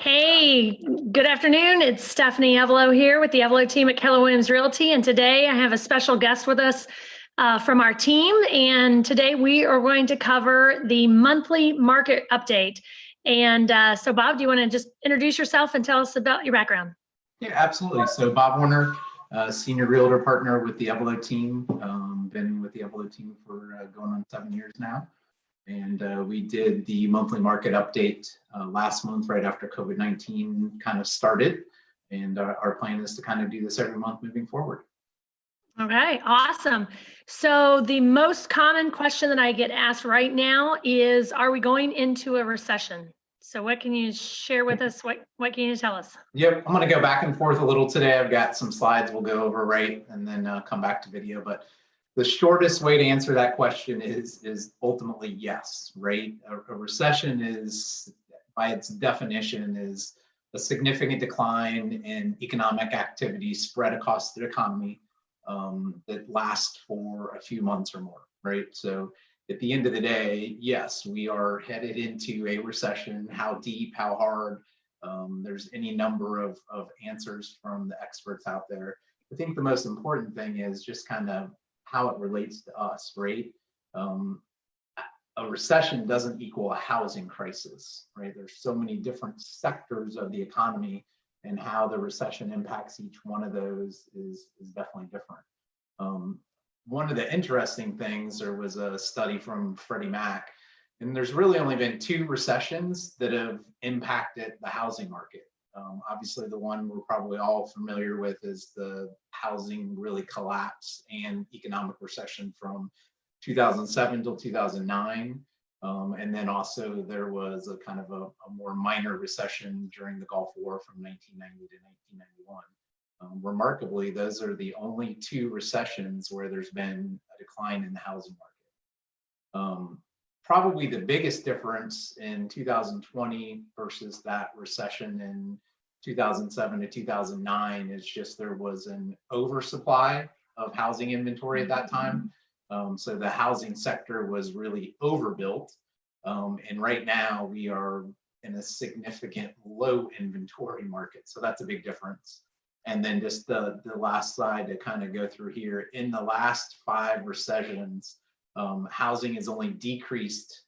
Hey, good afternoon. It's Stephanie Evelo here with the Evelo team at Keller Realty. And today I have a special guest with us from our team. And today we are going to cover the monthly market update. And so Bob, do you want to just introduce yourself and tell us about your background? Yeah, absolutely. So Bob Warner, senior realtor partner with the Evelo team. Been with the Evelo team for going on 7 years now. And we did the monthly market update last month, right after COVID-19 kind of started. And our plan is to kind of do this every month moving forward. Okay, awesome. So the most common question that I get asked right now is, are we going into a recession? So what can you share with us? What can you tell us? Yep, I'm going to go back and forth a little today. I've got some slides we'll go over, right, and then come back to video. But the shortest way to answer that question is ultimately yes, right? A recession is, by its definition, is a significant decline in economic activity spread across the economy that lasts for a few months or more, right? So at the end of the day, yes, we are headed into a recession. How deep, how hard? There's any number of answers from the experts out there. I think the most important thing is just kind of how it relates to us, right? A recession doesn't equal a housing crisis, right? There's so many different sectors of the economy, and how the recession impacts each one of those is definitely different. One of the interesting things, there was a study from Freddie Mac, and there's really only been 2 recessions that have impacted the housing market. Obviously, the one we're probably all familiar with is the housing really collapse and economic recession from 2007 till 2009. And then also there was a kind of a more minor recession during the Gulf War from 1990 to 1991. Remarkably, those are the only 2 recessions where there's been a decline in the housing market. Probably the biggest difference in 2020 versus that recession in 2007 to 2009 is just there was an oversupply of housing inventory at that time. So the housing sector was really overbuilt. And right now we are in a significant low inventory market. So that's a big difference. And then just the last slide to kind of go through here, in the last 5 recessions, housing has only decreased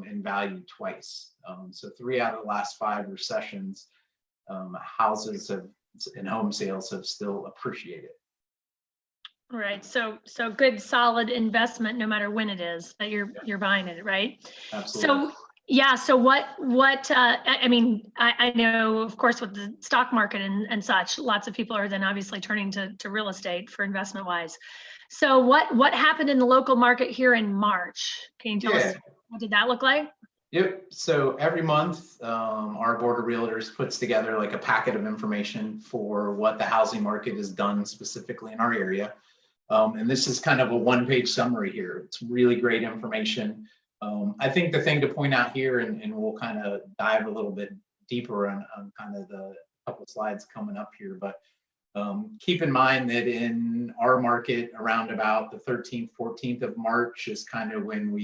in value twice. So 3 out of the last 5 recessions, houses and home sales have still appreciated. Right. So good, solid investment, no matter when it is that you're buying it, right? Absolutely. So yeah. So what I mean, I know, of course, with the stock market and such, lots of people are then obviously turning to real estate for investment wise. So what happened in the local market here in March? Can you tell us what did that look like? Yep. So every month, our board of realtors puts together like a packet of information for what the housing market has done specifically in our area. And this is kind of a 1-page summary here. It's really great information. I think the thing to point out here, and we'll kind of dive a little bit deeper on kind of the couple slides coming up here, but keep in mind that in our market, around about the 13th, 14th of March is kind of when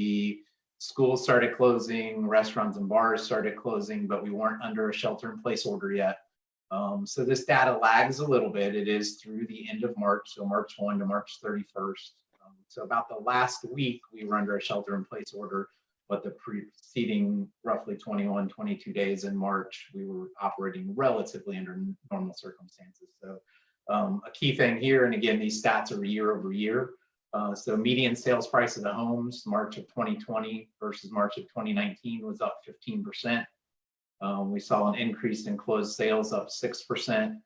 schools started closing, restaurants and bars started closing, but we weren't under a shelter-in-place order yet. So this data lags a little bit. It is through the end of March, so March 1 to March 31st. So about the last week, we were under a shelter-in-place order, but the preceding roughly 21, 22 days in March, we were operating relatively under normal circumstances. So a key thing here, and again, these stats are year over year. So median sales price of the homes, March of 2020 versus March of 2019 was up 15%. We saw an increase in closed sales up 6%.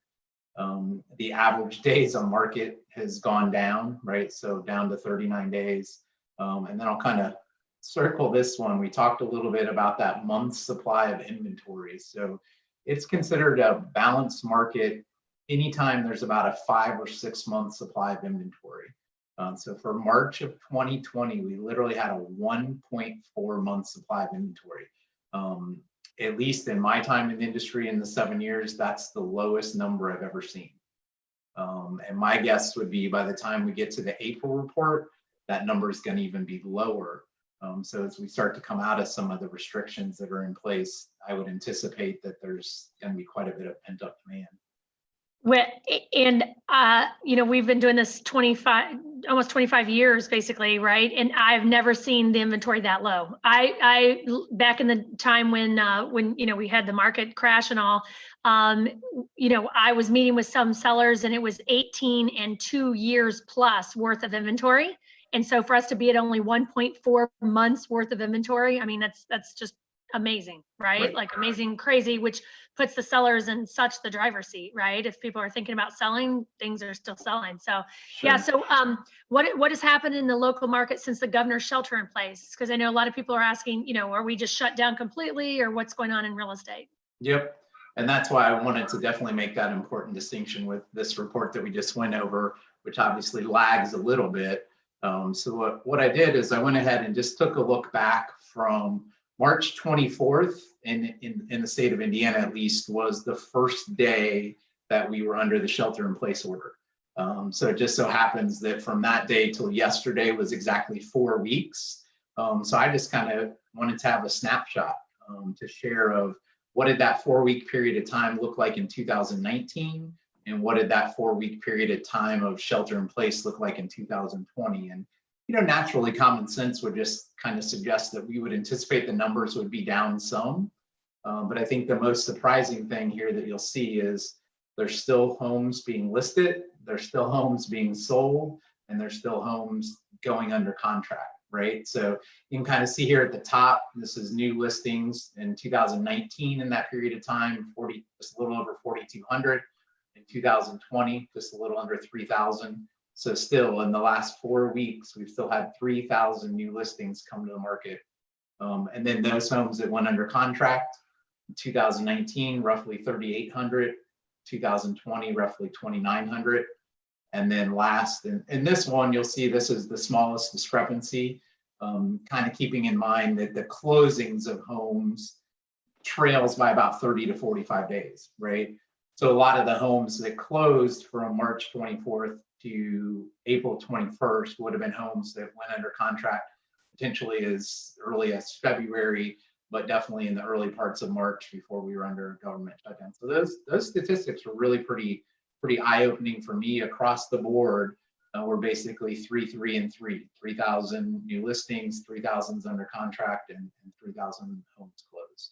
The average days on market has gone down, right? So down to 39 days. And then I'll kind of circle this one. We talked a little bit about that month's supply of inventory. So it's considered a balanced market anytime there's about a 5 or 6 month supply of inventory. So for March of 2020, we literally had a 1.4 month supply of inventory. At least in my time in the industry in the 7 years, that's the lowest number I've ever seen. And my guess would be by the time we get to the April report, that number is going to even be lower. So as we start to come out of some of the restrictions that are in place, I would anticipate that there's going to be quite a bit of pent up demand. Well, and we've been doing this almost 25 years, basically, right? And I've never seen the inventory that low. I back in the time when we had the market crash and all, I was meeting with some sellers, and it was 18 and 2 years plus worth of inventory. And so for us to be at only 1.4 months worth of inventory, I mean, that's just amazing, right? Like amazing, crazy, which puts the sellers in such the driver's seat, right? If people are thinking about selling, things are still selling. So Sure. yeah. So what has happened in the local market since the governor's shelter in place? Because I know a lot of people are asking, are we just shut down completely, or what's going on in real estate? Yep. And that's why I wanted to definitely make that important distinction with this report that we just went over, which obviously lags a little bit. So what I did is I went ahead and just took a look back from March 24th in the state of Indiana, at least, was the first day that we were under the shelter in place order. So it just so happens that from that day till yesterday was exactly 4 weeks. So I just kind of wanted to have a snapshot to share of what did that 4 week period of time look like in 2019, and what did that 4 week period of time of shelter in place look like in 2020. And naturally, common sense would just kind of suggest that we would anticipate the numbers would be down some. But I think the most surprising thing here that you'll see is there's still homes being listed, there's still homes being sold, and there's still homes going under contract, right? So you can kind of see here at the top, this is new listings in 2019 in that period of time, just a little over 4,200. In 2020, just a little under 3,000. So still in the last 4 weeks, we've still had 3,000 new listings come to the market. And then those homes that went under contract in 2019, roughly 3,800, 2020, roughly 2,900. And then last, in this one, you'll see this is the smallest discrepancy, kind of keeping in mind that the closings of homes trails by about 30 to 45 days, right? So a lot of the homes that closed from March 24th to April 21st would have been homes that went under contract potentially as early as February, but definitely in the early parts of March before we were under government shutdown. So those statistics were really pretty eye-opening for me across the board. We're basically 3 and 3, 3,000 new listings, 3,000 under contract, and 3,000 homes closed.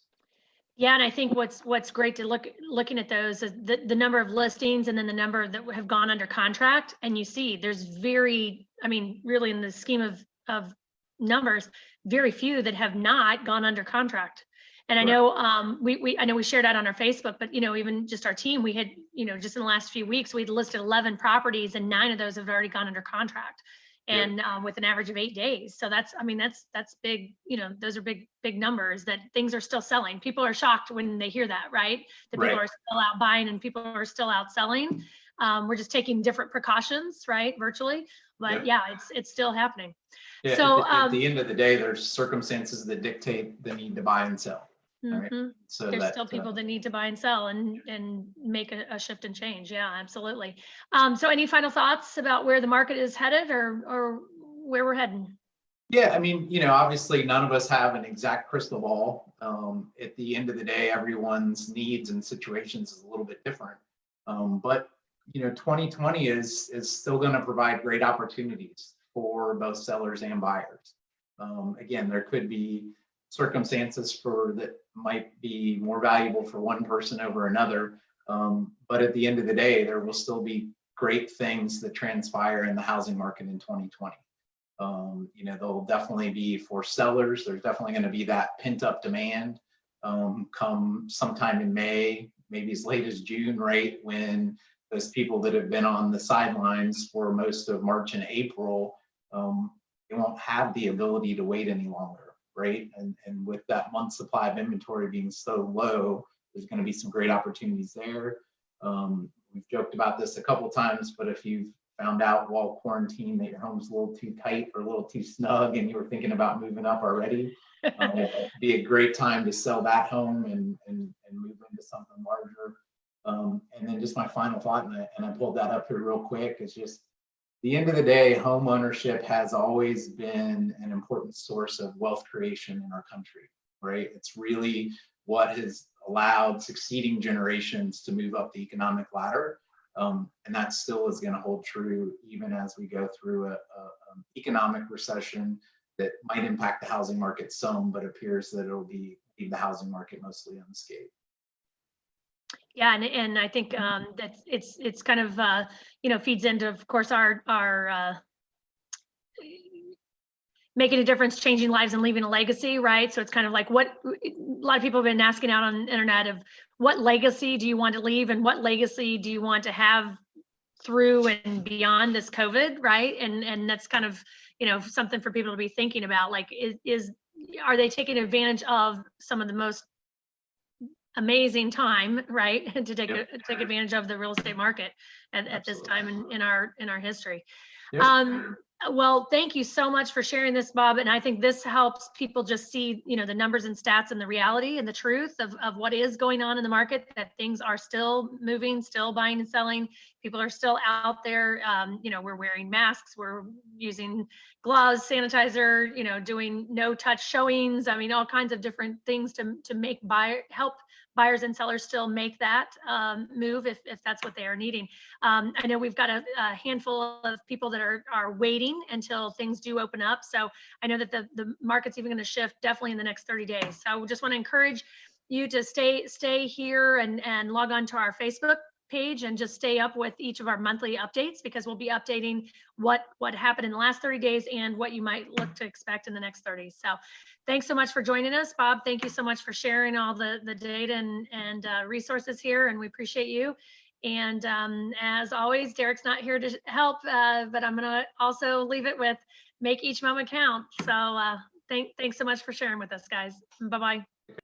Yeah, and I think what's great to looking at those is the number of listings, and then the number that have gone under contract. And you see there's really in the scheme of numbers, very few that have not gone under contract. And I know I know we shared that on our Facebook, but even just our team, we had just in the last few weeks we'd listed 11 properties, and 9 of those have already gone under contract. And with an average of 8 days. So that's big, those are big numbers that things are still selling. People are shocked when they hear that, right? That people are still out buying and people are still out selling. We're just taking different precautions, right? Virtually, but it's still happening. Yeah, so at the end of the day, there's circumstances that dictate the need to buy and sell. Right? So there's still people that need to buy and sell and make a shift and change. Yeah, absolutely. So any final thoughts about where the market is headed or where we're heading? Yeah, obviously none of us have an exact crystal ball. At the end of the day, everyone's needs and situations is a little bit different. But 2020 is still going to provide great opportunities for both sellers and buyers. Again, there could be circumstances that might be more valuable for one person over another. But at the end of the day, there will still be great things that transpire in the housing market in 2020. There'll definitely be for sellers, there's definitely going to be that pent up demand come sometime in May, maybe as late as June, right? When those people that have been on the sidelines for most of March and April, they won't have the ability to wait any longer. Right. And with that month supply of inventory being so low, there's going to be some great opportunities there. We've joked about this a couple of times, but if you've found out while quarantined that your home's a little too tight or a little too snug and you were thinking about moving up already, it'd be a great time to sell that home and move into something larger. And then just my final thought, and I pulled that up here real quick, is just the end of the day, home ownership has always been an important source of wealth creation in our country, right? It's really what has allowed succeeding generations to move up the economic ladder. And that still is going to hold true even as we go through an economic recession that might impact the housing market some, but appears that it'll be leave the housing market mostly unscathed. Yeah, and I think that it's kind of feeds into, of course, our making a difference, changing lives, and leaving a legacy, right? So it's kind of like what a lot of people have been asking out on the internet of what legacy do you want to leave, and what legacy do you want to have through and beyond this COVID, right? And that's kind of something for people to be thinking about. Like, are they taking advantage of some of the most amazing time, right, to take take advantage of the real estate market at this time in our history. Yep. Well, thank you so much for sharing this, Bob. And I think this helps people just see, the numbers and stats and the reality and the truth of what is going on in the market, that things are still moving, still buying and selling. People are still out there. We're wearing masks, we're using gloves, sanitizer, doing no touch showings. I mean, all kinds of different things to help buyers and sellers still make that move if that's what they are needing. I know we've got a handful of people that are waiting until things do open up. So I know that the market's even going to shift definitely in the next 30 days. So I just want to encourage you to stay here and log on to our Facebook page and just stay up with each of our monthly updates, because we'll be updating what happened in the last 30 days and what you might look to expect in the next 30. So thanks so much for joining us, Bob. Thank you so much for sharing all the data and resources here, and we appreciate you. And as always, Derek's not here to help, but I'm gonna also leave it with make each moment count. So thanks so much for sharing with us, guys. Bye-bye.